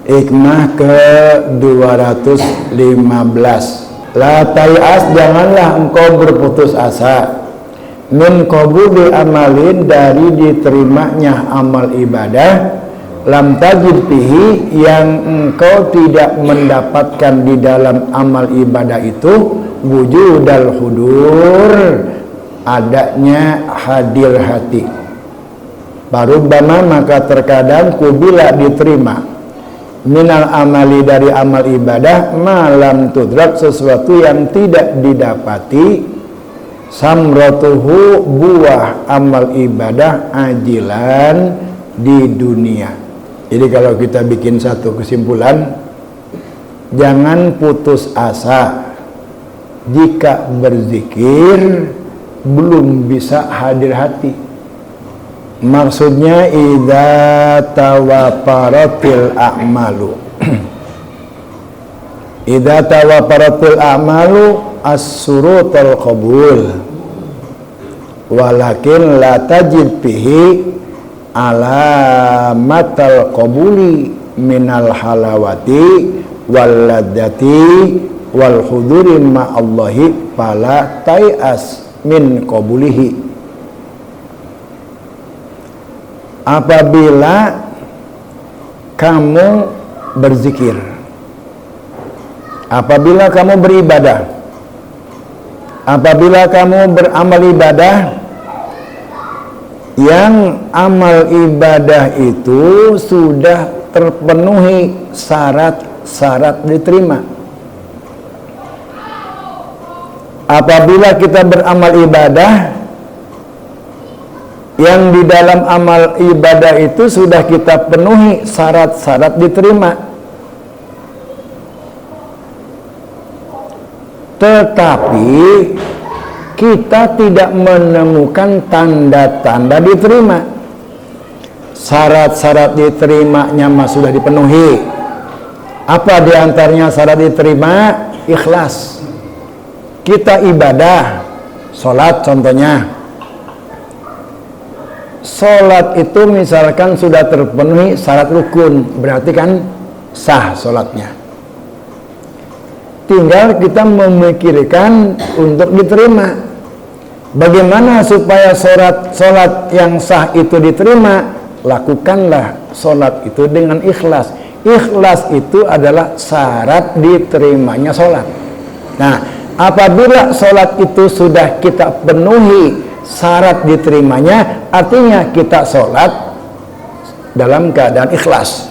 Hikmah ke-215. La tay'as, janganlah engkau berputus asa. Min qabuli amalin, dari diterimanya amal ibadah. Lam tajid fihi, yang engkau tidak mendapatkan di dalam amal ibadah itu wujudal hudur, adanya hadir hati. Barubbama, maka terkadang kubila diterima minal amali, dari amal ibadah, malam tudrak, sesuatu yang tidak didapati, samratuhu, buah amal ibadah, ajilan, di dunia. Jadi kalau kita bikin satu kesimpulan, jangan putus asa jika berzikir belum bisa hadir hati. Maksudnya idza tawafaratil a'malu idza tawafaratil a'malu as-surutul qabul, walakin la tajid fihi alamatal qabuli minal halawati wal ladzati wal huduri ma'allahi fala tay'as min qabulihi. Apabila kamu berzikir, apabila kamu beribadah, apabila kamu beramal ibadah, yang amal ibadah itu sudah terpenuhi syarat-syarat diterima. Apabila kita beramal ibadah, yang di dalam amal ibadah itu sudah kita penuhi syarat-syarat diterima, tetapi kita tidak menemukan tanda-tanda diterima. Syarat-syarat diterimanya mah sudah dipenuhi. Apa diantaranya syarat diterima? Ikhlas. Kita ibadah, sholat contohnya. Sholat itu misalkan sudah terpenuhi syarat rukun, berarti kan sah sholatnya. Tinggal kita memikirkan untuk diterima. Bagaimana supaya sholat yang sah itu diterima? Lakukanlah sholat itu dengan ikhlas. Ikhlas itu adalah syarat diterimanya sholat. Nah, apabila sholat itu sudah kita penuhi syarat diterimanya, artinya kita sholat dalam keadaan ikhlas.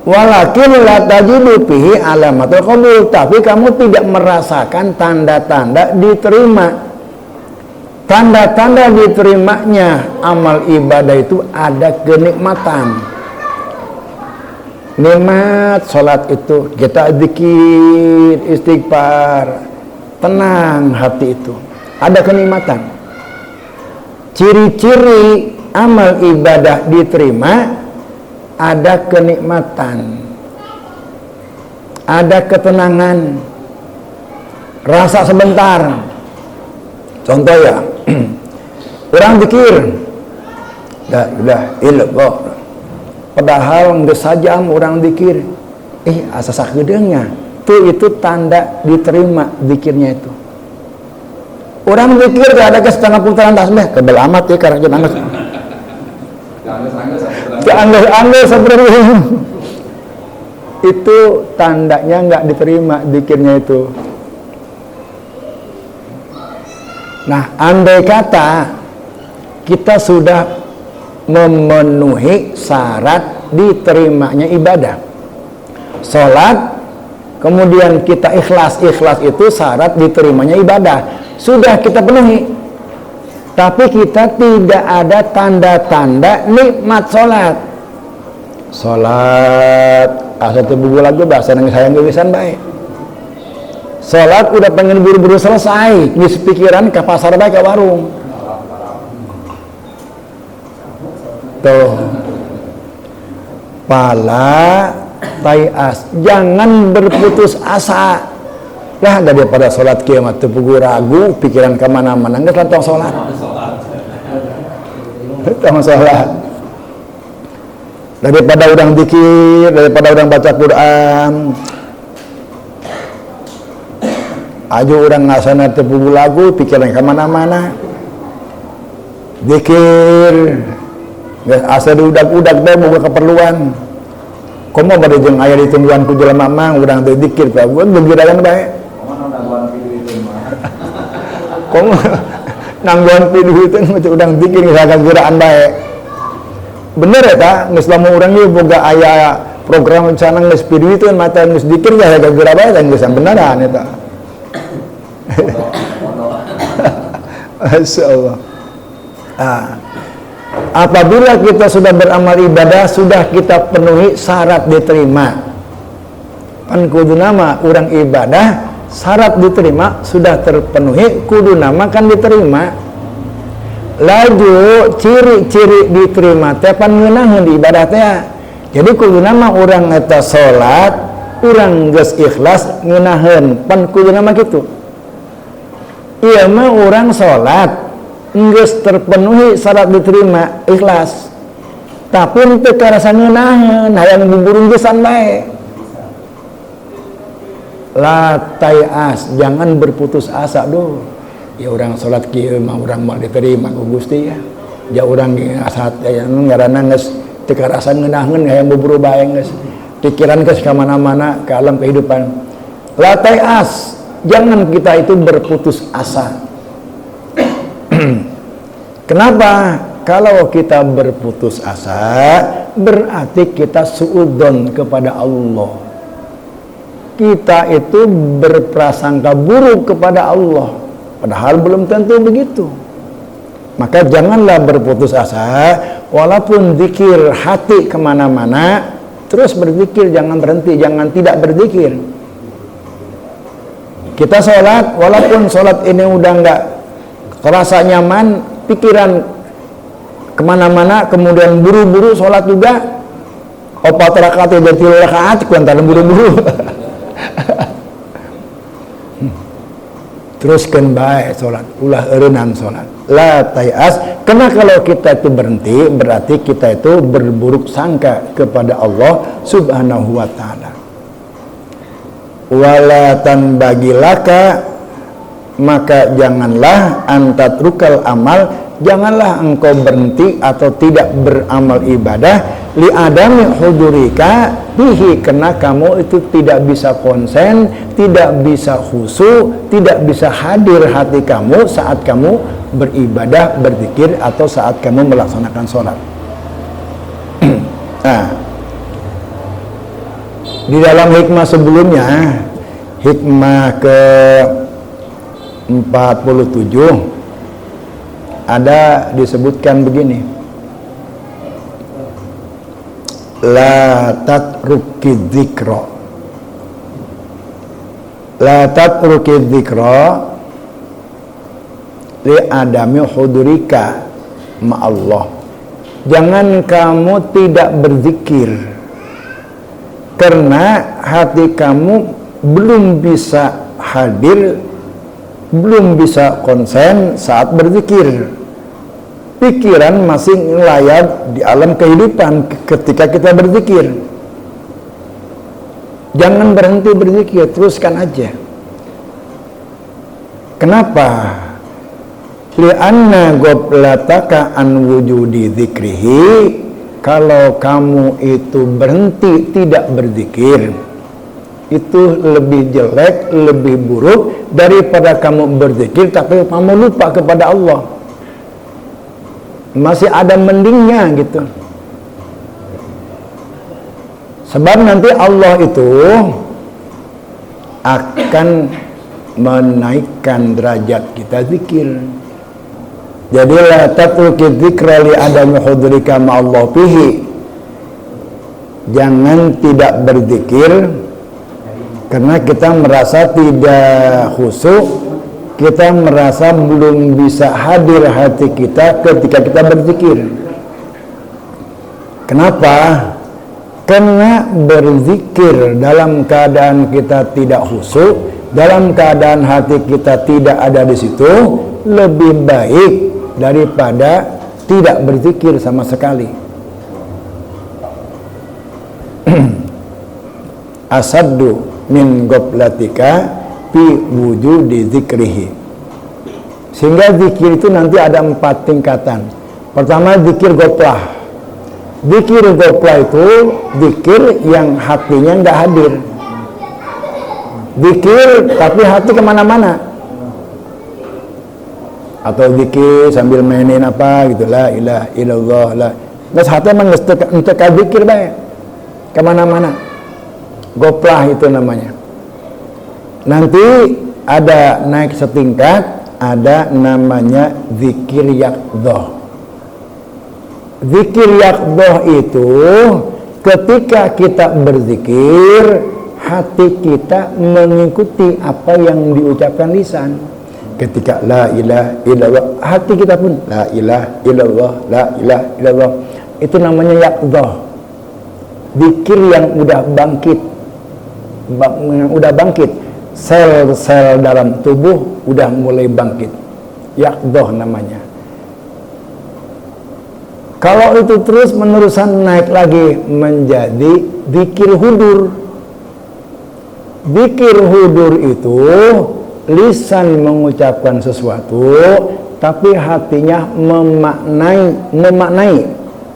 Walakin la tajidu fihi alamatul qabul, tapi kamu tidak merasakan tanda-tanda diterima. Tanda-tanda diterimanya amal ibadah itu ada kenikmatan. Nikmat sholat itu kita zikir, istighfar, tenang hati itu, ada kenikmatan. Ciri-ciri amal ibadah diterima, ada kenikmatan, ada ketenangan, rasa sebentar. Contoh ya, orang zikir, udah ilmu, padahal nggak sajam orang zikir, asa sakgedengnya. Itu tanda diterima zikirnya itu. Orang zikir gak ada setengah putaran tasbih, kebel amat ya karena kita anggus sebenarnya. Itu tandanya nggak diterima zikirnya itu. Nah, andai kata kita sudah memenuhi syarat diterimanya ibadah, sholat, kemudian kita ikhlas itu syarat diterimanya ibadah, sudah kita penuhi, tapi kita tidak ada tanda-tanda nikmat sholat asa tubuh lagu bahasa nangis sayang gewisan baik. Sholat udah pengen buru-buru selesai, ngisi pikiran ke pasar baik ke warung. Tuh, pala tayas, jangan berputus asa. Lah daripada sholat kiamat tuh pugu ragu, pikiran kemana-mana, nggak tentang sholat. Tentang sholat. daripada orang zikir, daripada orang baca Quran. Aja orang ngasana tepugu lagu, pikiran kemana-mana. Zikir, asal udak-udak deh buka keperluan. Komo pada jeung aya ditungguan ku jelema mang urang teh zikir teh begiragan bae. Komo nangguan piduh itu macam urang zikir ngeragan geraan bae. Bener eta geus lamun urang ieu boga aya program rencana geus piduh itu mata geus zikir ya gara-gara bae teh geus beneran eta. Masyaallah. Apabila kita sudah beramal ibadah, sudah kita penuhi syarat diterima. Pan kudu nama orang ibadah, syarat diterima sudah terpenuhi, kudu nama kan diterima. Laju ciri-ciri diterima teh pan ngeunaheun di ibadah teh. Jadi kudu nama orang eta salat, urang geus ikhlas ngeunaheun, pan kudu nama kitu. Ieu mah urang salat geus terpenuhi syarat diterima ikhlas tapi teu karasa ngeunaheun hayang buburu gesan bae. La tayas, jangan berputus asa doh. Ya orang salat kieu mah urang mau diterima ku Gusti ya. Ja urang asa aya ngaranna geus teu karasa ngeunaheun hayang buburu bae geus. Pikiran geus ka mana-mana ke alam kehidupan. La tayas, jangan kita itu berputus asa. Kenapa? Kalau kita berputus asa, berarti kita suudzon kepada Allah. Kita itu berprasangka buruk kepada Allah, padahal belum tentu begitu. Maka janganlah berputus asa, walaupun zikir hati kemana-mana, terus berzikir, jangan berhenti, jangan tidak berzikir. Kita sholat, walaupun sholat ini udah nggak terasa nyaman, pikiran kemana-mana, kemudian buru-buru sholat juga, opat rakaat dari 3 rakaat, kuantar buru-buru. Teruskan baik sholat, ulah eureunang sholat. La tayas, karena kalau kita itu berhenti, berarti kita itu berburuk sangka kepada Allah Subhanahu wa ta'ala. Walatan bagilaka, maka janganlah antatrukal amal, janganlah engkau berhenti atau tidak beramal ibadah li adami hudurika bihi, karena kamu itu tidak bisa konsen, tidak bisa khusyuk, tidak bisa hadir hati kamu saat kamu beribadah, berzikir, atau saat kamu melaksanakan sholat. Nah, di dalam hikmah sebelumnya, hikmah ke 47 ada disebutkan begini, la tatruki dzikra, la tatruki dzikra li adami hudurika ma'allah, jangan kamu tidak berzikir karena hati kamu belum bisa hadir, belum bisa konsen saat berzikir. Pikiran masih ngelayap di alam kehidupan ketika kita berzikir. Jangan berhenti berzikir, teruskan aja. Kenapa? Li'anna goblataka an wujudi dzikrihi, kalau kamu itu berhenti tidak berzikir, itu lebih jelek, lebih buruk daripada kamu berzikir tapi kamu lupa kepada Allah. Masih ada mendingnya gitu. Sebab nanti Allah itu akan menaikkan derajat kita zikir. Jadi la tatruki dzikra li adami hudrika ma'allah fihi, jangan tidak berzikir karena kita merasa tidak khusyuk, kita merasa belum bisa hadir hati kita ketika kita berzikir. Kenapa? Karena berzikir dalam keadaan kita tidak khusyuk, dalam keadaan hati kita tidak ada di situ, lebih baik daripada tidak berzikir sama sekali. asaddu min goblatika fi wujudi zikrihi. Sehingga zikir itu nanti ada 4 tingkatan. Pertama, zikir goplah. Zikir goplah itu zikir yang hatinya nggak hadir. Zikir tapi hati kemana-mana. Atau zikir sambil mainin apa gitu, la ilaha illallah, la. Terus hati emang untuk zikir baik kemana-mana. Goplah itu namanya. Nanti ada naik setingkat, ada namanya zikir yaqdhah. Zikir yaqdhah itu ketika kita berzikir, hati kita mengikuti apa yang diucapkan lisan. Ketika la ilaha illallah, hati kita pun la ilaha illallah, la ilaha illallah. Itu namanya yaqdhah. Zikir yang udah bangkit. Sel-sel dalam tubuh udah mulai bangkit. Yaqdhah namanya. Kalau itu terus menerusan naik lagi menjadi zikir hudur. Zikir hudur itu lisan mengucapkan sesuatu, tapi hatinya memaknai,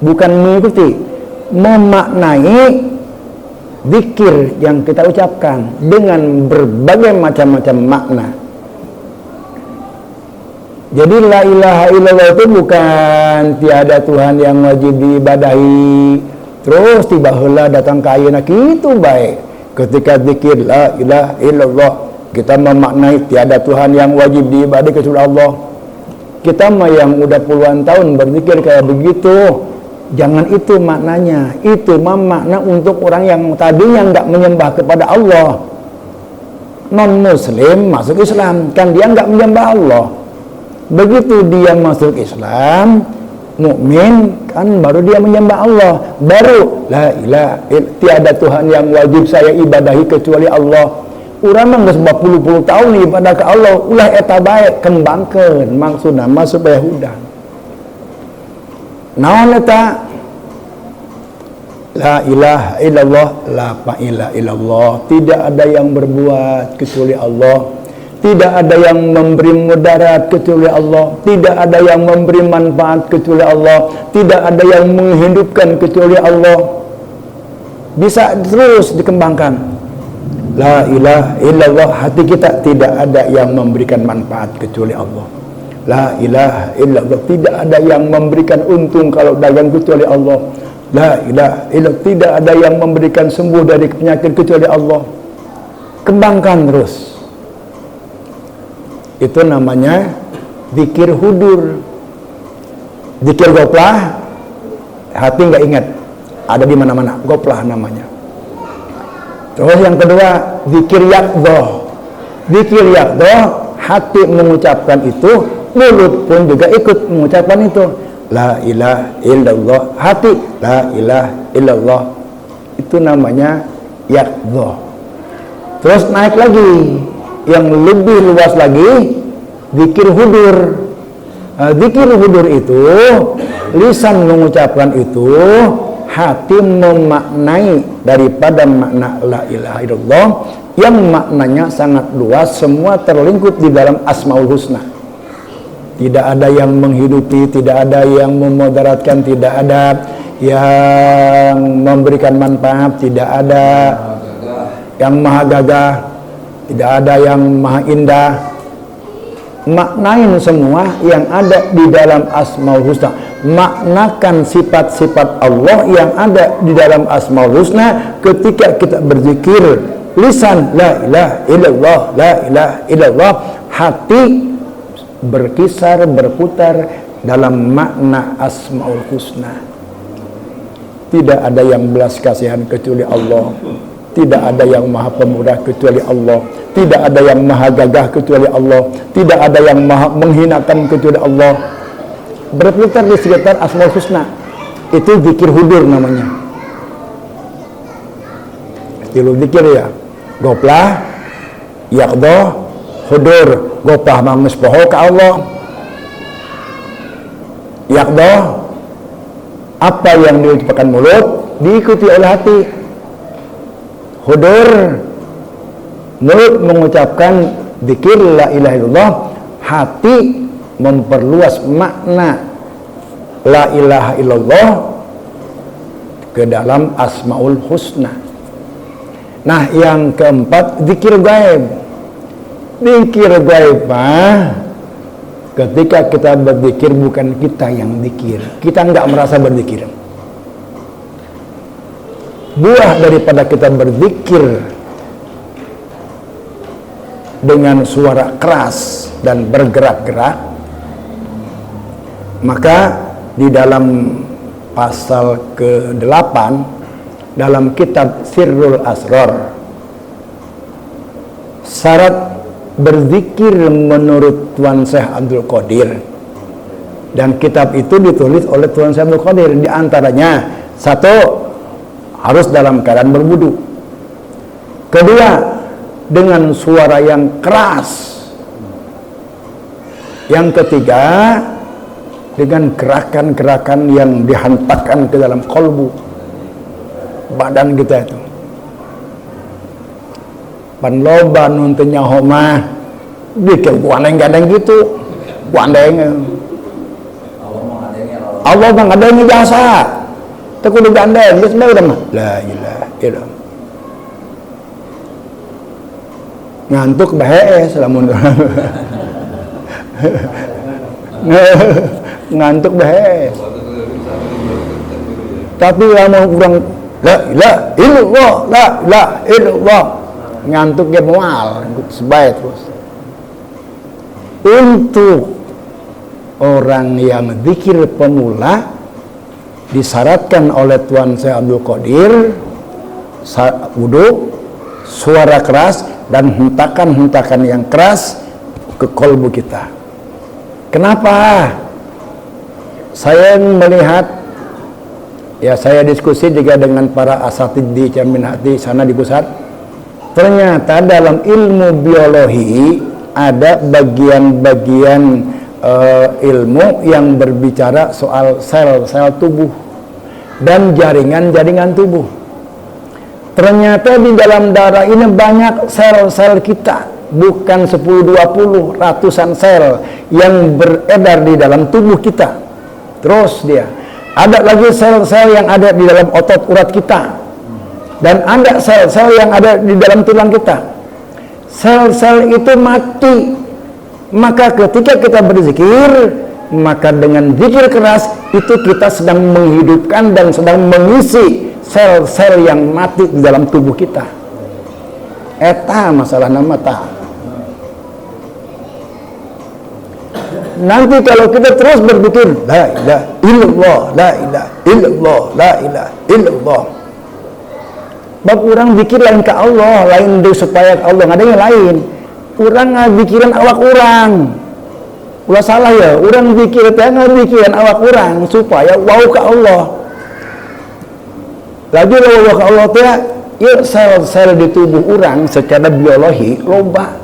bukan mengikuti, memaknai zikir yang kita ucapkan dengan berbagai macam-macam makna. Jadi la ilaha illallah itu bukan tiada Tuhan yang wajib diibadahi terus tiba heula datang ka ayeuna kitu bae. Ketika zikir la ilaha illallah, kita memaknai tiada Tuhan yang wajib diibadahi kecuali Allah. Kita mah yang udah puluhan tahun berzikir kayak begitu, jangan itu maknanya. Itu mah makna untuk orang yang tadinya nggak menyembah kepada Allah. Non muslim masuk Islam, kan dia nggak menyembah Allah. Begitu dia masuk Islam, mukmin, kan baru dia menyembah Allah. Baru la ilaha illallah, tiada Tuhan yang wajib saya ibadahi kecuali Allah. Urang mah geus 40 tahun ibadah ke Allah, ulah eta bae kembangkeun maksudna mah supaya hudang. Naon eta? La ilaha illallah, la ilaha illallah. Tidak ada yang berbuat kecuali Allah. Tidak ada yang memberi mudarat kecuali Allah. Tidak ada yang memberi manfaat kecuali Allah. Tidak ada yang menghidupkan kecuali Allah. Bisa terus dikembangkan. La ilaha illallah, hati kita tidak ada yang memberikan manfaat kecuali Allah. La ilaha illallah, tidak ada yang memberikan untung kalau dagang kecuali Allah. La ilaha illallah, tidak ada yang memberikan sembuh dari penyakit kecuali Allah. Kembangkan terus. Itu namanya zikir hudur. Zikir goplah, hati nggak ingat, ada di mana-mana, goplah namanya. Terus yang kedua, zikir yaqdhah. Zikir yaqdhah, hati mengucapkan itu, mulut pun juga ikut mengucapkan itu. La ilaha illallah, hati la ilaha illallah. Itu namanya yaqdhah. Terus naik lagi, yang lebih luas lagi, zikir hudur. Zikir hudur itu lisan mengucapkan itu, hati memaknai daripada makna la ilaha illallah yang maknanya sangat luas, semua terlingkup di dalam Asmaul Husna. Tidak ada yang menghidupi, tidak ada yang memudaratkan, tidak ada yang memberikan manfaat, tidak ada yang maha gagah, tidak ada yang maha indah. Maknain semua yang ada di dalam Asmaul Husna. Maknakan sifat-sifat Allah yang ada di dalam Asmaul Husna ketika kita berzikir. Lisan la ilaha illallah, la ilaha illallah, hati berkisar, berputar dalam makna Asmaul Husna. Tidak ada yang belas kasihan kecuali Allah. Tidak ada yang maha pemurah kecuali Allah. Tidak ada yang maha gagah kecuali Allah. Tidak ada yang maha menghinakan kecuali Allah. Berputar di sekitar Asmaul Husna. Itu zikir hudur namanya. Istilah zikir ya. Goplah, yaqdhah, hudur. Goplah mangus poho ke Allah. Yaqdhah, apa yang diucapkan mulut diikuti oleh hati. hudur, mulut mengucapkan zikir la ilaha illallah, hati memperluas makna la ilaha illallah ke dalam asmaul husna. Nah, yang keempat, zikir gaib. Zikir gaib ketika kita berzikir bukan kita yang zikir, kita nggak merasa berzikir. Buah daripada kita berzikir dengan suara keras dan bergerak-gerak, maka di dalam pasal ke-8 dalam kitab Sirrul Asrar, syarat berzikir menurut Tuan Syekh Abdul Qadir, dan kitab itu ditulis oleh Tuan Syekh Abdul Qadir, di antaranya satu, harus dalam keadaan berwudu. Kedua, dengan suara yang keras. Yang ketiga, dengan gerakan-gerakan yang dihantarkan ke dalam kolbu badan kita itu. Pan loba nuntunya homa bikin kuandeng gadeng gitu, kuandeng. Allah mah ngadeng jasa. Teu kudu gandeng, geus bae urang mah. La ilaha illallah. Ngantuk bae lamun ngantuk bae. Tapi lamun urang la ilaha illallah, la ilaha illallah, ngantuk ge moal, sebae terus. Untuk orang yang zikir pemula disyaratkan oleh Tuan Syekh Abdul Qadir wudu, suara keras, dan hentakan-hentakan yang keras ke kolbu kita. Kenapa? Saya melihat, ya saya diskusi juga dengan para asatidz di Cermin Hati sana di pusat. Ternyata dalam ilmu biologi ada bagian-bagian ilmu yang berbicara soal sel-sel tubuh dan jaringan-jaringan tubuh. Ternyata di dalam darah ini banyak sel-sel kita, bukan 10-20, ratusan sel yang beredar di dalam tubuh kita. Terus dia ada lagi sel-sel yang ada di dalam otot urat kita, dan ada sel-sel yang ada di dalam tulang kita. Sel-sel itu mati. Maka ketika kita berzikir, maka dengan zikir keras itu kita sedang menghidupkan dan sedang mengisi sel-sel yang mati di dalam tubuh kita. Eta masalah nama ta. Nanti kalau kita terus berzikir la ilaha illallah, la ilaha illallah, la ilaha illallah, bab urang zikir lain ke Allah, lain deui supaya Allah ngadenge lain. Urang ngazikiran awak urang. Ulah salah ya, urang zikir teh ngazikiran awak urang supaya wau ka Allah. Lagi wau ka Allah teh, ieu sel-sel di tubuh urang secara biologi loba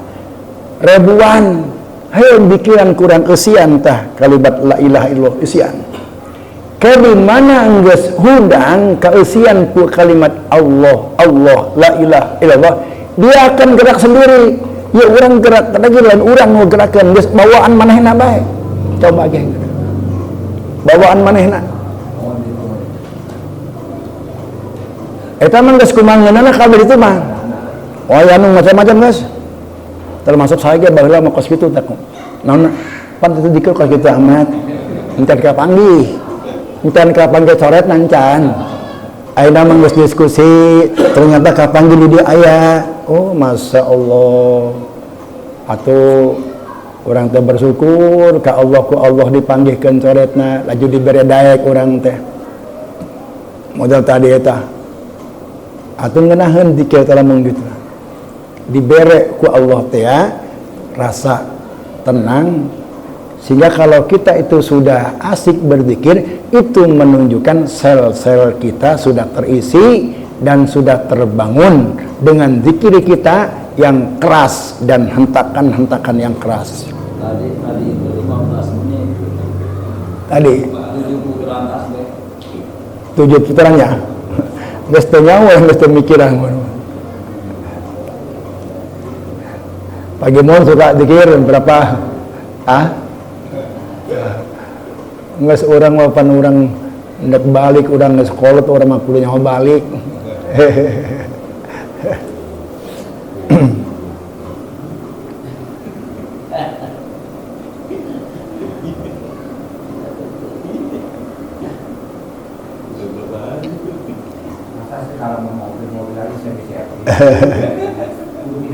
ribuan. Hayo pikiran kurang eusian tah kalimat la ilaha illallah eusian. Ke di mana geus hudang ka eusian ku kalimat Allah, Allah, la ilaha illallah, dia akan gerak sendiri. Ya orang gerak lagi lain orang mau gerakan geus bawaan manehna bae. Coba ge. Bawaan manehna. Eta mah geus kumangeunana kabeh itu mah. Oh ya anu macam-macam geus. Termasuk saya ge baheula mah kos kitu teh. Naon pan itu dikir kos kitu amat. Encan ka panggih. Encan ka panggih coret nancan. Ayeuna mah geus diskusi, ternyata ka panggih di dieu aya. Oh, masya Allah. Atau orang teh bersyukur ke Allah, ku Allah dipanggihkan coretna, laju diberi daek orang teh. Modal tadi eta. Atau ngeunaheun dikir talamung gitu. Dibere ku Allah teh ya, rasa tenang, sehingga kalau kita itu sudah asik berzikir, itu menunjukkan sel-sel kita sudah terisi dan sudah terbangun dengan zikir kita yang keras dan hentakan-hentakan yang keras. Tadi itu 15 menit. Tadi 7 putaran tasbih. 7 putaran ya. Geus teu nyawa, geus teu mikiran. Pagi mau suka zikir berapa? Nggak seorang mapan orang ndak balik, orang nggak sekolah tuh orang makulnya mau balik. Kalau mau mobil lagi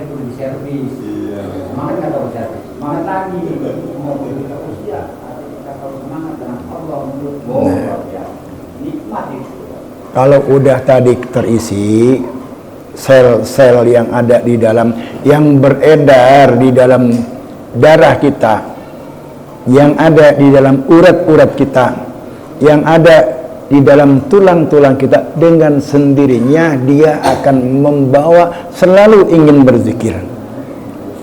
kudu servis. Semangat nggak tahu servis. Semangat lagi. Mobil kita usia. Kita kalau semangat dengan Allah menurut nikmat itu. Kalau udah tadi terisi sel-sel yang ada di dalam, yang beredar di dalam darah kita, yang ada di dalam urat-urat kita, yang ada di dalam tulang-tulang kita, dengan sendirinya dia akan membawa selalu ingin berzikir.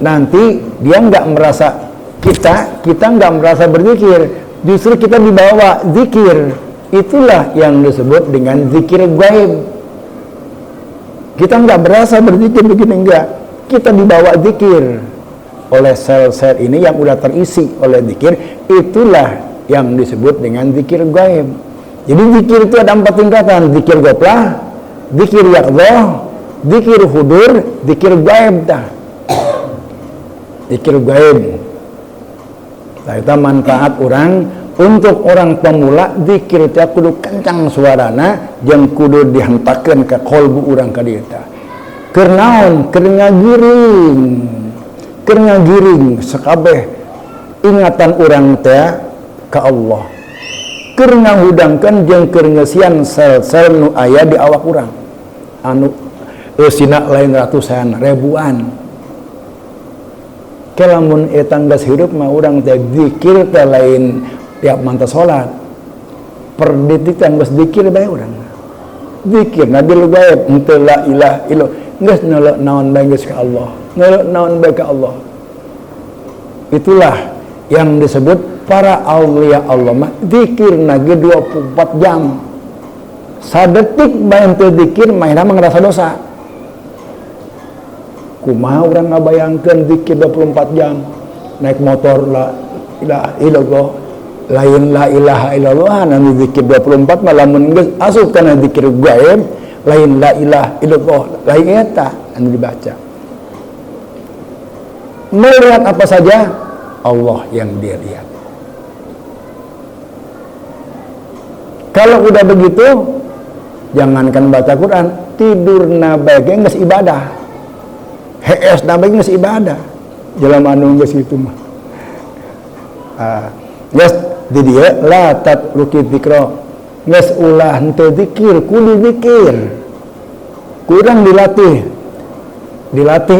Nanti dia nggak merasa kita nggak merasa berzikir, justru kita dibawa zikir. Itulah yang disebut dengan zikir gaib. Kita nggak berasa berzikir begini, enggak, kita dibawa zikir oleh sel-sel ini yang udah terisi oleh zikir. Itulah yang disebut dengan zikir gaib. Jadi zikir itu ada 4 tingkatan: zikir goplah, zikir yaqdhah, zikir hudur, zikir gaib. Zikir gaib. Nah, itu manfaat orang. Untuk orang pemula, zikir itu kudu kencang suarana, yang kudu dihantakan ke kolbu orang ka dieu teh. Keur naon? Keur ngagiring sakabeh ingatan orang teh ka Allah. Keur ngahudangkeun jeung keur ngeusian sel-sel nu aya di awak urang. Anu eusina lain ratusan, ribuan. Kalamun eta geus hirup mah urang teh zikir teh lain tiap manta sholat, per detik teh geus zikir bae urang. Zikir nabil gaib, henteu la ilaha illallah, geus ngeuleuh naon bae geus ka Allah, ngeuleuh naon bae ka Allah. Itulah yang disebut para aulia Allah mah zikir nage 24 jam. Sadetik bae henteu zikir maena mah ngerasa dosa. Kumaha urang ngabayangkeun zikir 24 jam, naik motor la ilaha illallah, lain la ilaha illallah, nanti zikir 24 malam geus asup kana zikir gaib, lain la ilaha illallah, lain eta anu dibaca. Melihat apa saja Allah yang dia lihat. Kalau udah begitu, jangankan baca Quran, tidur nabae geus ibadah. HS nabae geus ibadah. Jelema anu geus kitu mah. Geus di dia la tatruki dzikra, geus ulah henteu zikir, kudu zikir. Kurang dilatih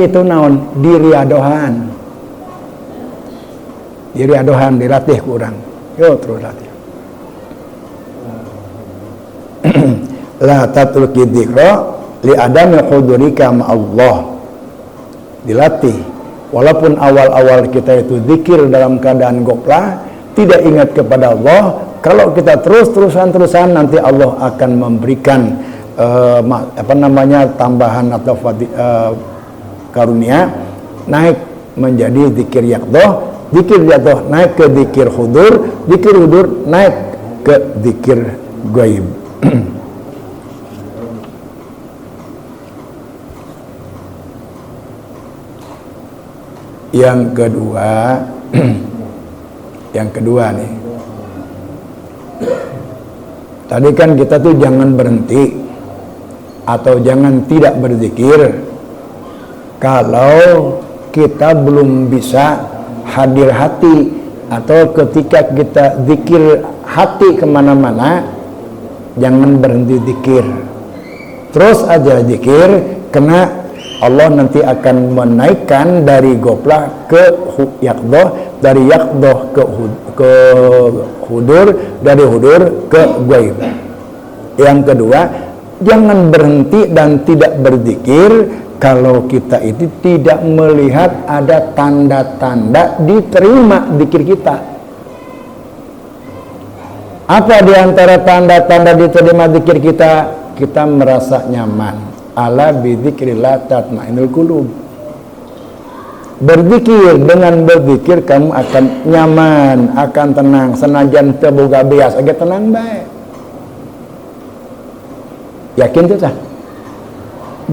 itu naon? Diriadohan, dilatih kurang. Yo terus latih. La tatruki dzikra li adami hudurika ma Allah. Dilatih. Walaupun awal-awal kita itu zikir dalam keadaan goplah, tidak ingat kepada Allah, kalau kita terus-terusan nanti Allah akan memberikan tambahan atau karunia, naik menjadi zikir yaqdhah, naik ke zikir hudur naik ke zikir gaib. Yang kedua nih, tadi kan kita tuh jangan berhenti atau jangan tidak berzikir kalau kita belum bisa hadir hati, atau ketika kita zikir hati kemana-mana, jangan berhenti zikir, terus aja zikir, karena Allah nanti akan menaikkan dari goplah ke yaqdhah, dari yaqdhah ke hudur, dari hudur ke gaib. Yang kedua, jangan berhenti dan tidak berzikir kalau kita itu tidak melihat ada tanda-tanda diterima zikir kita. Apa di antara tanda-tanda diterima zikir kita? Kita merasa nyaman. Ala bidzikrillah tatmainnul qulub. Berzikir, dengan berzikir kamu akan nyaman, akan tenang, senajan teu boga beas age tenang bae. Yakin teh tah?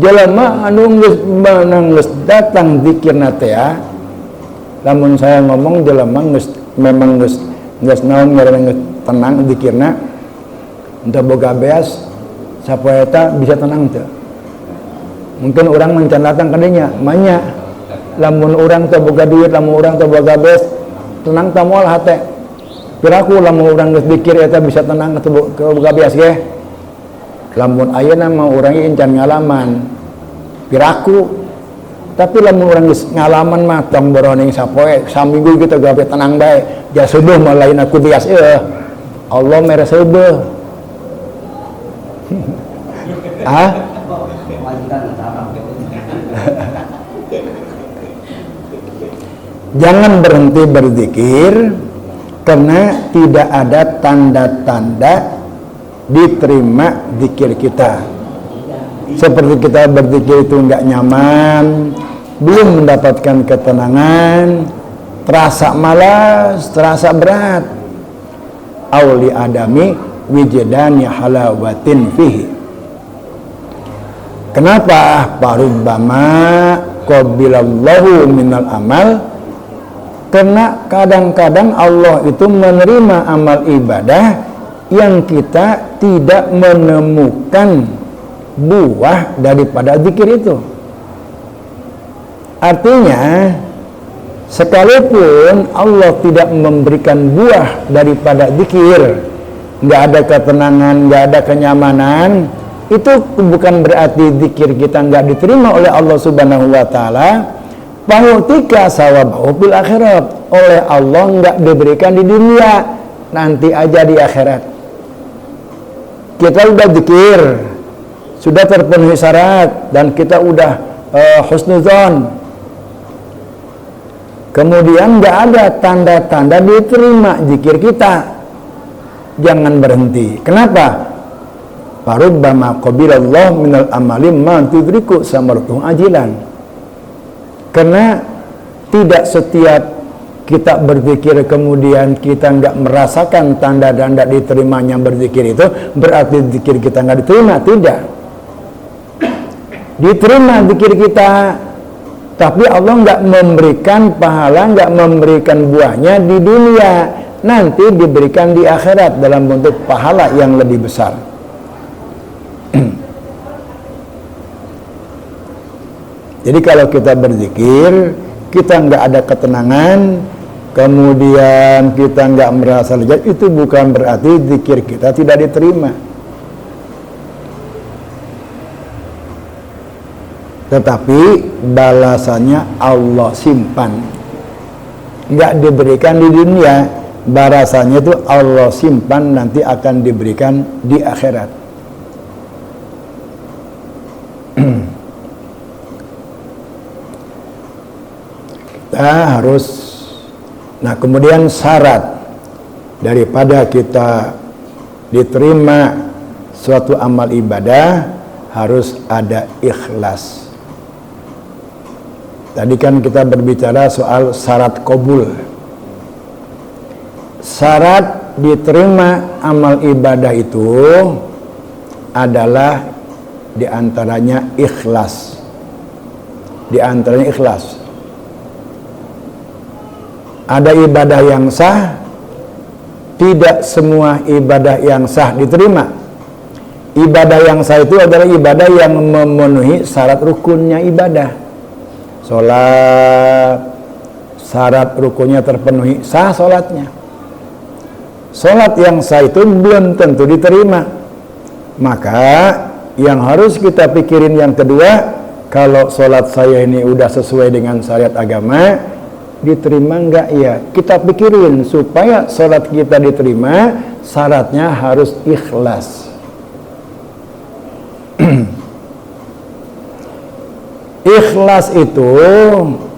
Jalema anu geus datang zikirna teh ya. Lamun saya ngomong jalema memang geus naon ngaranna geus tenang zikirna, teu boga beas, sapoe eta bisa tenang teu? Mungkin orang mencan datang ka dinya, manya lamun urang teu boga duit, lamun urang teu boga beas, tenang tah moal hate. Piraku lamun urang geus zikir eta bisa tenang teu boga beas ge. Lamun ayeuna mah urang encan ngalaman. Piraku. Tapi lamun urang geus ngalaman mah tong boroning sapoe, saminggu kita gawe tenang bae. Ja subuh mah lain aku bias Allah mere seubeuh. Jangan berhenti berzikir karena tidak ada tanda-tanda diterima zikir kita. Seperti kita berzikir itu enggak nyaman, belum mendapatkan ketenangan, terasa malas, terasa berat. Auli adami wijdani halawatin fihi. Kenapa? Parubbama qabilallahu minal amal. Karena kadang-kadang Allah itu menerima amal ibadah yang kita tidak menemukan buah daripada zikir itu. Artinya, sekalipun Allah tidak memberikan buah daripada zikir, nggak ada ketenangan, nggak ada kenyamanan, itu bukan berarti zikir kita nggak diterima oleh Allah Subhanahu wa Ta'ala. Pahutika sawabahu fil akhirat, oleh Allah nggak diberikan di dunia, nanti aja di akhirat. Kita udah zikir, sudah terpenuhi syarat, dan kita udah husnuzon. Kemudian nggak ada tanda-tanda diterima zikir kita, jangan berhenti. Kenapa? Farubbama qabilallahu minal amali ma tudriku samaratuhu ajilan. Karena tidak setiap kita berzikir kemudian kita nggak merasakan tanda-tanda diterimanya berzikir itu berarti zikir kita nggak diterima. Tidak, diterima zikir kita, tapi Allah nggak memberikan pahala, nggak memberikan buahnya di dunia, nanti diberikan di akhirat dalam bentuk pahala yang lebih besar. Jadi kalau kita berzikir, kita nggak ada ketenangan, kemudian kita nggak merasa lega, itu bukan berarti zikir kita tidak diterima. Tetapi balasannya Allah simpan, nggak diberikan di dunia, balasannya itu Allah simpan, nanti akan diberikan di akhirat. Kita harus, nah kemudian syarat daripada kita diterima suatu amal ibadah harus ada ikhlas. Tadi kan kita berbicara soal syarat qabul. Syarat diterima amal ibadah itu adalah diantaranya ikhlas. Diantaranya ikhlas. Ada ibadah yang sah, tidak semua ibadah yang sah diterima. Ibadah yang sah itu adalah ibadah yang memenuhi syarat rukunnya ibadah. Sholat, syarat rukunnya terpenuhi, sah sholatnya. Sholat yang sah itu belum tentu diterima. Maka yang harus kita pikirin yang kedua, kalau sholat saya ini udah sesuai dengan syariat agama, diterima enggak ya? Kita pikirin supaya sholat kita diterima, syaratnya harus ikhlas. Ikhlas itu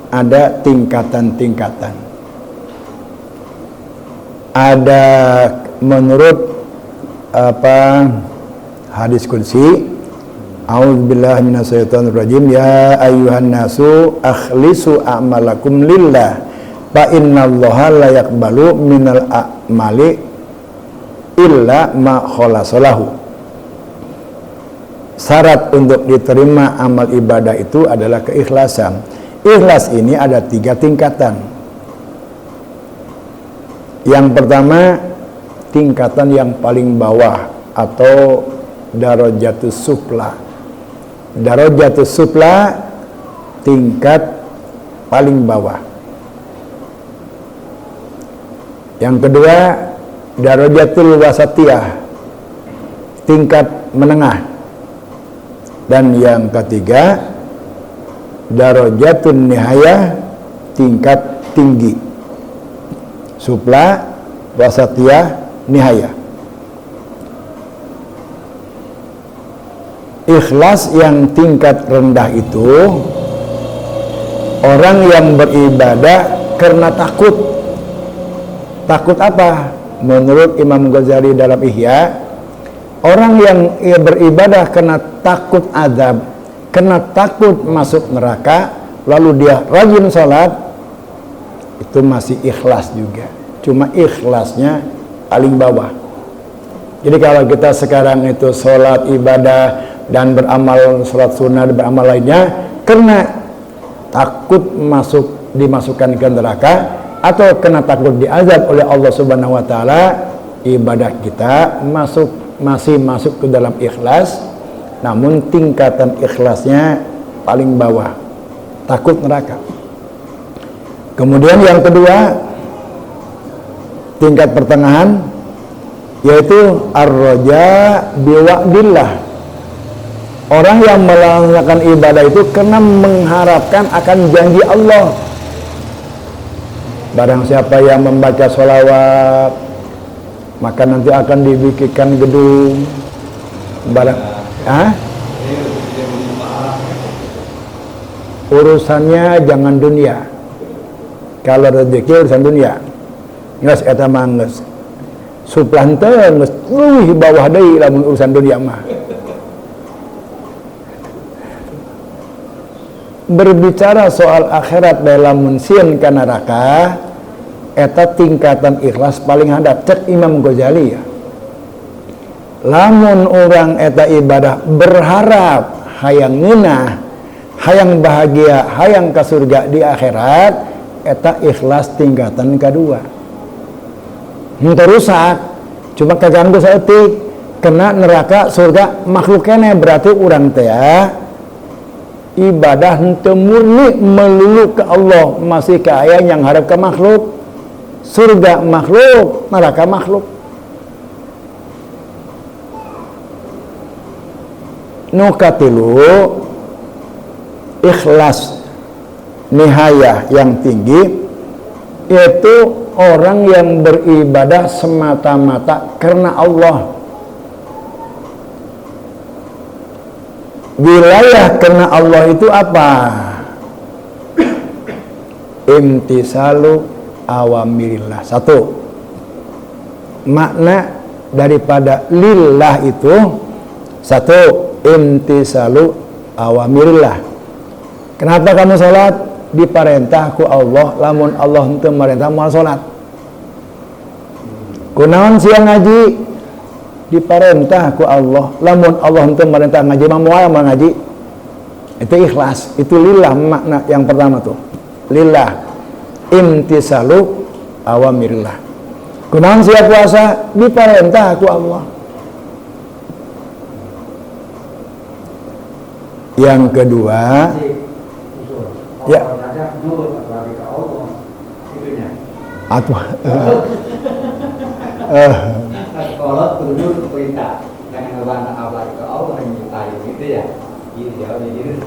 ada tingkatan-tingkatan. Ada menurut hadis qudsi, A'udzubillahi minasyaitonirrajim. Ya ayyuhan nasu akhlisu a'malakum lillah fa innallaha la yaqbalu minal a'mali illa ma khalasalahu. Syarat untuk diterima amal ibadah itu adalah keikhlasan. Ikhlas ini ada 3 tingkatan. Yang pertama, tingkatan yang paling bawah atau darajatus sufla. Darajatus sufla tingkat paling bawah. Yang kedua, darajatul wasatiyah, tingkat menengah. Dan yang ketiga, darajatun nihayah, tingkat tinggi. Sufla, wasatiyah, nihayah. Ikhlas yang tingkat rendah itu orang yang beribadah karena takut. Takut apa? Menurut Imam Ghazali dalam Ihya, orang yang beribadah karena takut azab, karena takut masuk neraka, lalu dia rajin sholat, itu masih ikhlas juga. Cuma ikhlasnya paling bawah. Jadi kalau kita sekarang itu sholat, ibadah, dan beramal sholat sunnah, beramal lainnya karena takut dimasukkan ke neraka atau karena takut diazab oleh Allah Subhanahu wa taala, ibadah kita masih masuk ke dalam ikhlas, namun tingkatan ikhlasnya paling bawah, takut neraka. Kemudian yang kedua, tingkat pertengahan, yaitu ar-raja biwa'dillah. Orang yang melaksanakan ibadah itu karena mengharapkan akan janji Allah. Barang siapa yang membaca sholawat, maka nanti akan dibikinkan gedung. Urusannya jangan dunia. Kalau rezeki urusan dunia, nges eta mah nges. Suplante nges leuwih bawah deui lamun urusan dunia mah. Berbicara soal akhirat dalam munsieun ka neraka, eta tingkatan ikhlas paling handap, cek Imam Ghazali ya. Lamun orang eta ibadah berharap hayang ngeunah, hayang bahagia, hayang ka surga di akhirat, eta ikhlas tingkatan kedua. Henteu rusak, cuma kaganggu saeutik, kena neraka surga makhluk keneh, berarti urang teh ibadah henteu murni melulu ke Allah, masih ke aya yang harap ke makhluk. Surga makhluk, neraka makhluk. Nu katilu, ikhlas nihayah yang tinggi, yaitu orang yang beribadah semata-mata karena Allah. Wilayah karena Allah itu apa? Imtisalu awamirillah. Satu, makna daripada lillah itu satu, imtisalu awamirillah. Kenapa kamu sholat? Diperintah ku Allah, lamun Allah henteu merintah moal sholat. Kunaon siang ngaji? Diperintah ku Allah, lamun Allah henteu merintah ngaji mah moal ngaji. Itu ikhlas, itu lillah makna yang pertama tuh. Lillah, imtisalu awamirillah. Kunaon sia puasa? Diperintah ku Allah. Yang kedua, ya. Atuh. Kalau tunduk perintah jangan ngebantah apa itu Allah yang menyertai gitu ya. Gitu ya, gitu.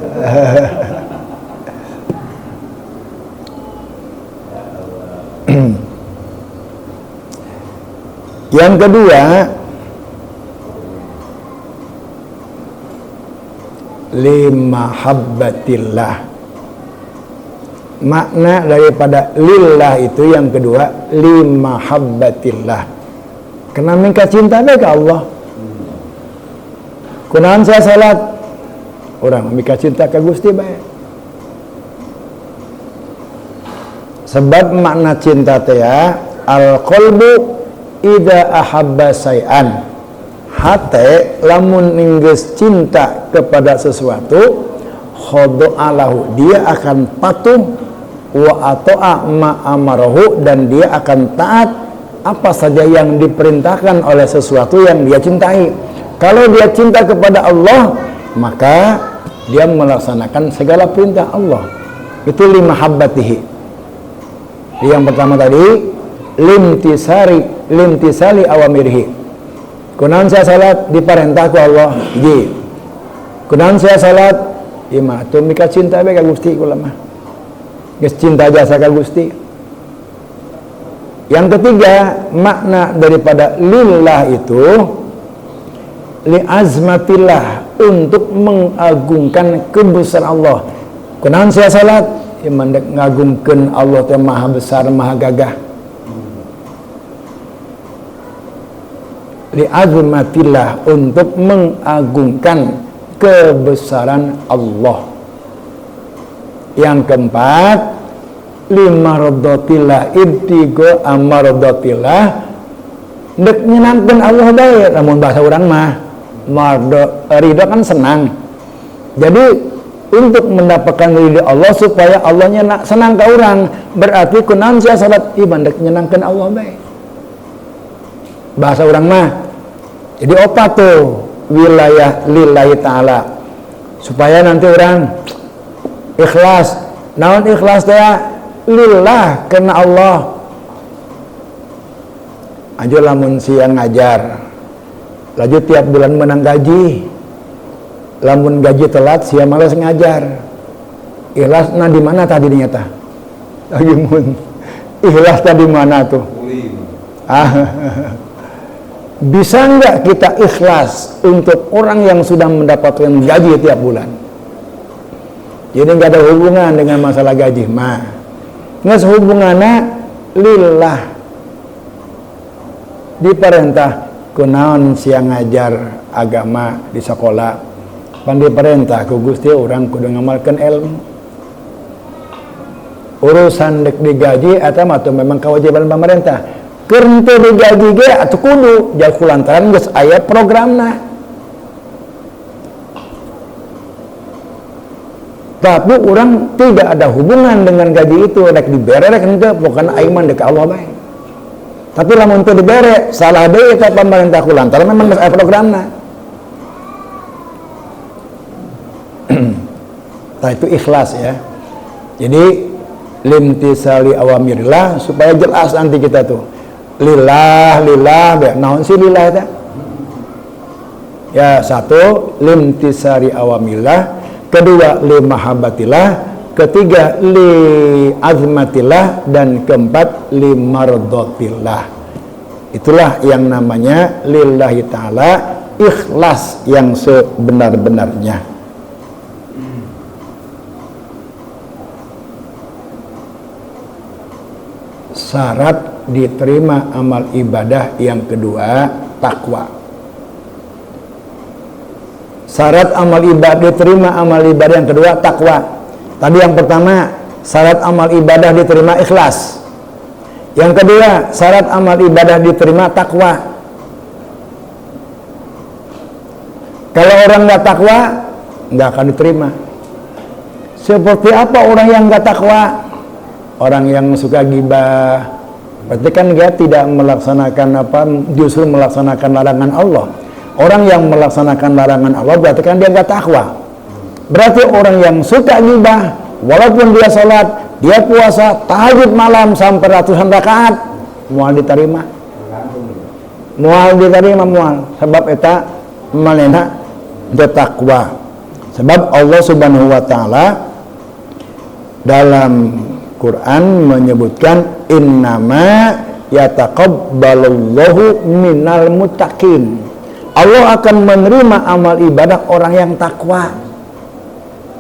Yang kedua, limahabbatillah. Makna daripada lillah itu yang kedua, limahabbatillah. Kena mingka cinta deh ke Allah. Kunaon saya salat? Orang mika cinta ka Gusti bae. Sebab makna cinta teh ya, al-qalbu idza ahabba say'an. Hate lamun ninggeus cinta kepada sesuatu, khodo'alahu, dia akan patuh, wa ato'a ma'amarahu, dan dia akan taat apa saja yang diperintahkan oleh sesuatu yang dia cintai. Kalau dia cinta kepada Allah, maka dia melaksanakan segala perintah Allah. Itu limahabbatihi. Yang pertama tadi, limtisali awamirhi. Kunaon saya salat diperintah ku Allah, hiji. Kunaon saya salat ima tuh mika cinta bae ka Gusti kula mah. Geus cinta jasa ka Gusti. Yang ketiga, makna daripada lillah itu li'azmatillah, untuk mengagungkan kebesaran Allah. Kunaon saya salat iman dek ngagungkeun Allah teh maha besar maha gagah. Li'azmatillah, untuk mengagungkan kebesaran Allah. Yang keempat, limaradatillah, ibtigo amaradatillah, dek nyenangkeun Allah bae. Namun bahasa urang mah ridho kan senang. Jadi untuk mendapatkan ridho Allah, supaya Allahnya senang ke orang, berarti kunaon sia salat iman dek nyenangkeun Allah bae. Bahasa orang mah. Jadi opat tuh wilayah lillahi ta'ala, supaya nanti orang ikhlas. Naon ikhlas teh? Lillah, karena Allah. Aja lamun siang ngajar, laju tiap bulan menang gaji. Lamun gaji telat, sia males ngajar. Ikhlas nah di mana tadi nyata? Lagi mun. Ikhlas tadi mana tuh? Bisa enggak kita ikhlas untuk orang yang sudah mendapatkan gaji tiap bulan? Jadi enggak ada hubungan dengan masalah gaji mah. Nges hubungannya lillah. Diperintah kunaon siang ngajar agama di sekolah. Pan diperintah ku Gusti orang kudu ngamalkeun ilmu. Urusan dek digaji eta mah memang kewajiban pemerintah. Keur teu digaji ge atuh kudu jal kulantaran geus aya programna. Tapi orang tidak ada hubungan dengan gaji itu, rek dibere rek henteu, pokona aing mah deuk Allah bae. Tapi lamun teu dibere, salah deui eta pemerintah kulantaran memang geus aya programna. Nah itu ikhlas ya. Jadi limtisali awamirillah, supaya jelas nanti kita tuh. Lillah be naon sih lillah eta? Ya, satu limtisari awamillah, kedua limahabbatillah, ketiga li'azmatillah, dan keempat limardatillah. Itulah yang namanya lillahi ta'ala, ikhlas yang sebenar-benarnya. Syarat diterima amal ibadah yang kedua, takwa. Syarat amal ibadah diterima amal ibadah yang kedua, takwa. Tadi yang pertama, syarat amal ibadah diterima ikhlas. Yang kedua, syarat amal ibadah diterima takwa. Kalau orang nggak takwa, nggak akan diterima. Seperti apa orang yang nggak takwa? Orang yang suka gibah, berarti kan dia tidak melaksanakan justru melaksanakan larangan Allah. Orang yang melaksanakan larangan Allah berarti kan dia nggak takwa. Berarti orang yang suka gibah, walaupun dia sholat, dia puasa, tahajud malam sampai ratusan rakaat, mual diterima. Mual. Sebab eta malena takwa. Sebab Allah Subhanahu wa taala dalam Quran menyebutkan innama yataqabbalullahu minal muttaqin. Allah akan menerima amal ibadah orang yang takwa.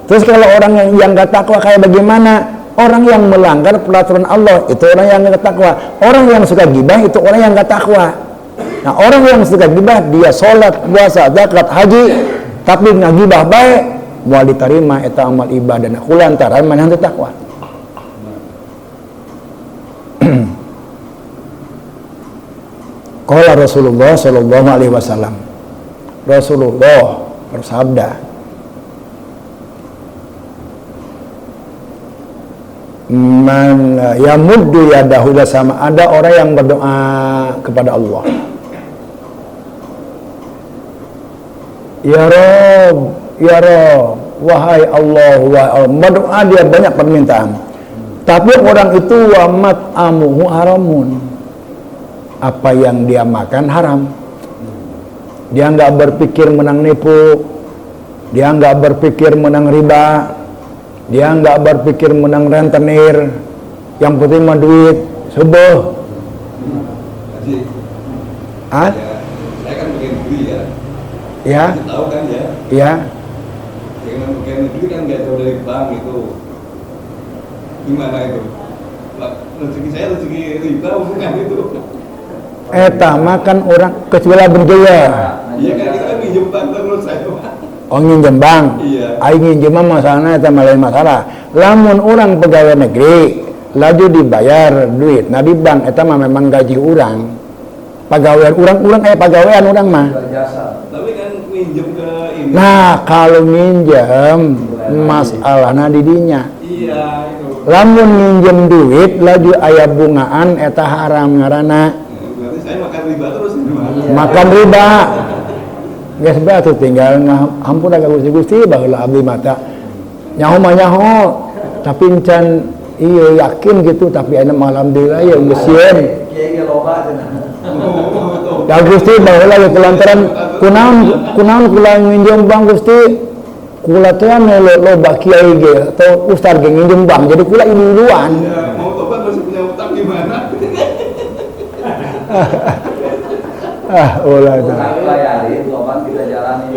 Terus kalau orang yang gak takwa kayak bagaimana? Orang yang melanggar peraturan Allah itu orang yang gak takwa. Orang yang suka gibah itu orang yang gak takwa. Nah, orang yang suka gibah dia sholat, puasa, zakat, haji, tapi ngagibah baik, moal diterima eta amal ibadah kulantaran manehna teu takwa. Qala Rasulullah sallallahu alaihi wasallam. Rasulullah bersabda, man yamuddu yadahu, sama ada orang yang berdoa kepada Allah, ya Rabb, ya Rabb, wahai Allah, berdoa dia banyak permintaan, tapi orang itu wamat amuhu haramun, apa yang dia makan haram. Dia nggak berpikir menang nipu, dia nggak berpikir menang riba, dia nggak berpikir menang rentenir, yang penting mah duit subuh. Ya, saya kan bagian negeri ya. Ya. Tahu kan ya? Ya. Dengan bagian negeri kan nggak jauh dari bank itu. Gimana itu? Rezeki saya rezeki riba bukan itu. Eta makan orang kecuali berjaya. Iya kan kita minjem bank terus saya. Oh nginjem bank. Iya. Aing nginjem mah masalahna eta lain masalah. Lamun orang pegawai negeri laju dibayar duit, nah di bank eta mah memang gaji orang. Pegawai orang pegawaian orang mah. Tapi kan minjem ke ini. Nah, kalau minjem masalahna di dinya. Iya itu. Lamun minjem duit laju aya bungaan eta haram ngaranna. Berarti saya makan riba terus gimana? Makan riba. Geus bae atuh tinggal ampun aga Gusti-Gusti baheula abdi mata. Nyaho mah nyaho, tapi encan iya yakin gitu, tapi aya alhamdulillah ya geus sieun. Kieu ge loba cenah. Ya Gusti baheula ge lantaran kunaon kula nginjem bank Gusti. Kula teh loba kiai ge atau ustaz ge nginjem bank, jadi kula ilu-iluan. Ya, mau tobat masih punya utang gimana? Ulah itu. Kita layari, tobat kita jalani.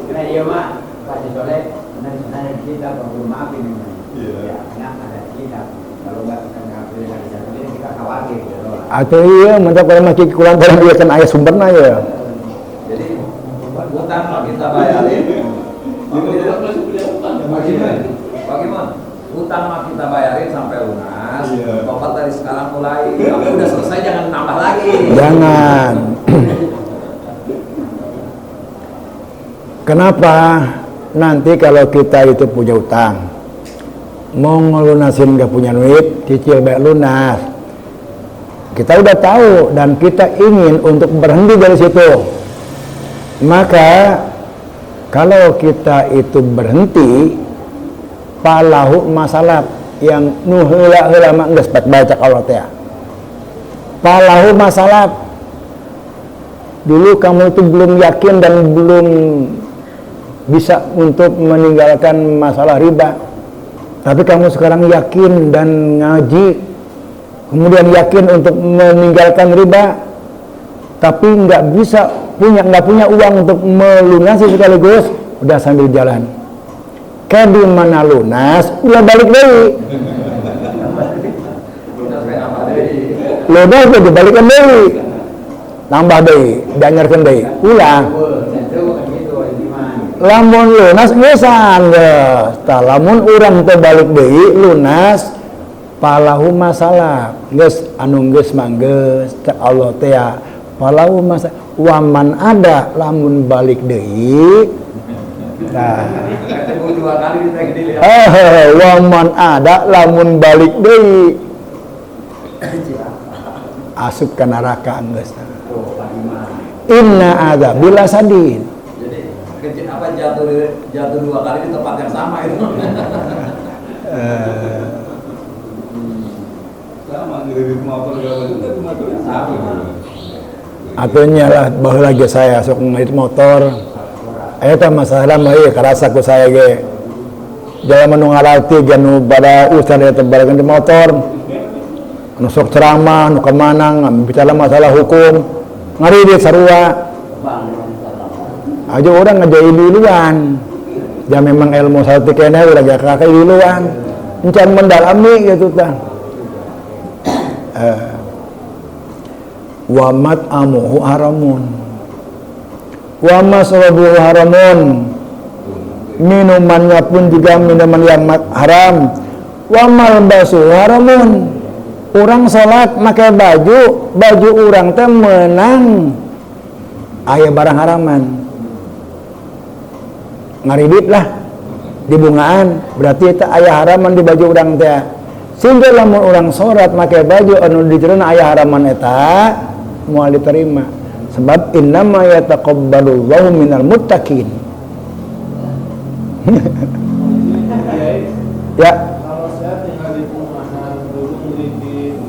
Karena iya mah pasti soleh, benar kita perlu maafin ini. Iya. Ya, ada kita. Kalau nggak kita ngapain dari sana, kita khawatir. Atau iya, mantap kalau masih kurang barang dia kan ayah sumbernya ya. Jadi utang mah kita bayarin. Bagaimana? Utang mah kita bayarin sampai lunas. Iya. Tobat dari sekarang mulai. Tapi udah selesai jangan nambah lagi. Jangan. Kenapa? Nanti kalau kita itu punya utang, mau ngelunasin gak punya duit, cicil baik lunas. Kita udah tahu dan kita ingin untuk berhenti dari situ. Maka kalau kita itu berhenti, palahu masalah yang nuhula mak geus baca Allah teh. Palahu masalah. Dulu kamu itu belum yakin dan belum bisa untuk meninggalkan masalah riba. Tapi kamu sekarang yakin dan ngaji, kemudian yakin untuk meninggalkan riba, tapi nggak punya uang untuk melunasi sekaligus, udah sambil jalan. Kayak di mana lunas, ulah balik deui. Lunas udah dibalikkan deui. Tambah deui, dianyarkeun deui. Ulah. Lamun lunas ngesan geus. Tah lamun urang teh balik deui lunas palahu masalah. Geus anu geus mah geus Allah teh palahu masalah. Waman ada lamun balik deui. Nah. Waman ada lamun balik deui. Asup ka neraka geus. Inna ada bila sadin. Jadi apa jatuh dua kali di tempat yang sama itu. Sama dari motor juga motornya sama. Atunya lah baheula ge saya sok ngait motor. Eta masalah mah ieu karasa ku saya ge. Jaya nu ngarati ge nu bada ustaz eta baragan di motor. Nu sok ceramah nu kemana bicara masalah hukum. Ngari dia sarua. Aja orang ngajai duluan. Ya memang ilmu satu kena udah gak kakak duluan. Encan mendalami gitu tah. Wamat amuhu haramun. Wa masrabuhu haramun. minumannya pun juga minuman yang haram. Wa malbasu haramun, orang sholat pakai baju orang teh menang aya barang haraman, ngaribit lah di bungaan, berarti itu aya haraman di baju orang teh. Sehingga lamun orang sholat pakai baju anu diterima aya haraman eta moal diterima, sebab innama yataqabbalullahu minal muttaqin. Ya, Kalau saya tinggal di perumahan dulu di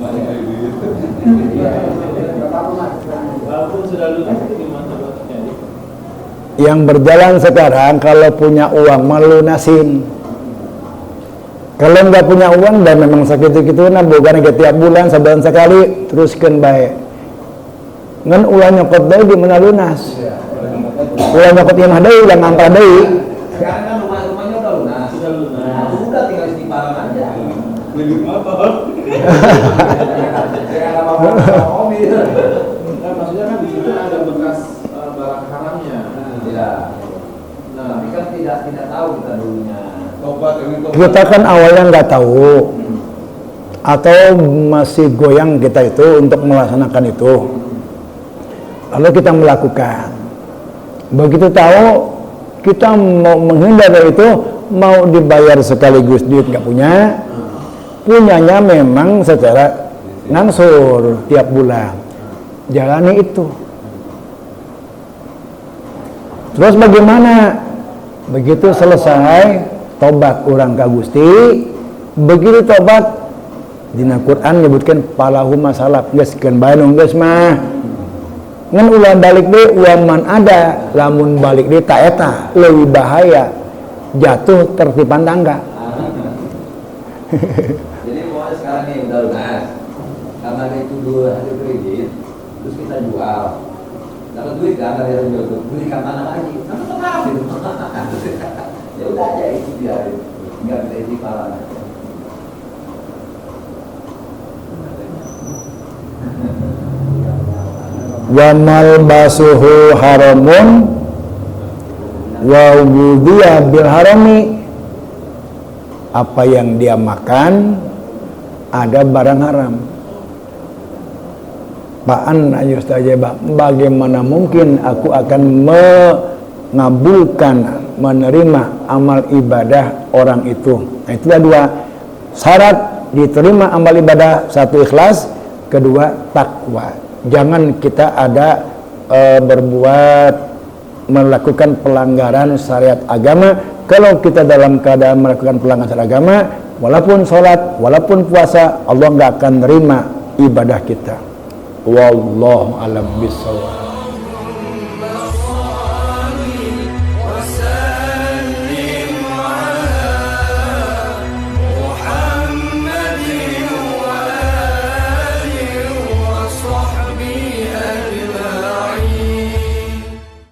walaupun sudah lulus itu gimana terjadi? yang berjalan sekarang kalau punya uang melunasin. Kalau nggak punya uang dan memang sakit-sakit nah bukan tiap bulan sebulan sekali teruskan baik. Ngan ulah nyokot deui di mana lunas. Ulah nyokot imah deui ulah ngangkat deui. Sekarang kan rumahnya udah lunas. Udah tinggal istighfaran aja. Lebih apa? Jangan lama-lama mobil. Kan maksudnya kan di situ ada bekas barang haramnya. Ya. Nah, Tapi kan tidak tahu kita dulunya. Tobat ini tobat. Kita kan awalnya nggak tahu atau masih goyang kita itu untuk melaksanakan itu. Lalu kita melakukan. Begitu tahu kita mau menghindar dari itu, mau dibayar sekaligus duit nggak punya, punyanya memang secara ngangsur tiap bulan. Jalani itu. Terus bagaimana? Begitu selesai tobat orang ka Gusti, begitu tobat dina Quran nyebutkan palahu masalab geus keun bae nu geus mah. Ngan ulah balik deui waman ada lamun balik deui ta eta leuwih bahaya jatuh tertipan tangga. Jadi mau sekarang nih udah lunas. Karena itu 2 hari kredit, terus kita jual. Dapat duit kan dari yang jual, belikan tanah lagi. Kan tetap gitu. Ya udah aja itu biar enggak bisa istighfar. Wa malbasuhu haramun wa ghudhiya bil harami, apa yang dia makan ada barang haram. Paan ayustajaba, bagaimana mungkin aku akan mengabulkan, menerima amal ibadah orang itu. Nah, itu ada 2 syarat diterima amal ibadah, 1 ikhlas, kedua takwa. Jangan kita ada berbuat melakukan pelanggaran syariat agama. Kalau kita dalam keadaan melakukan pelanggaran syariat agama, walaupun sholat, walaupun puasa, Allah nggak akan terima ibadah kita. Wallahu a'lam bishawab.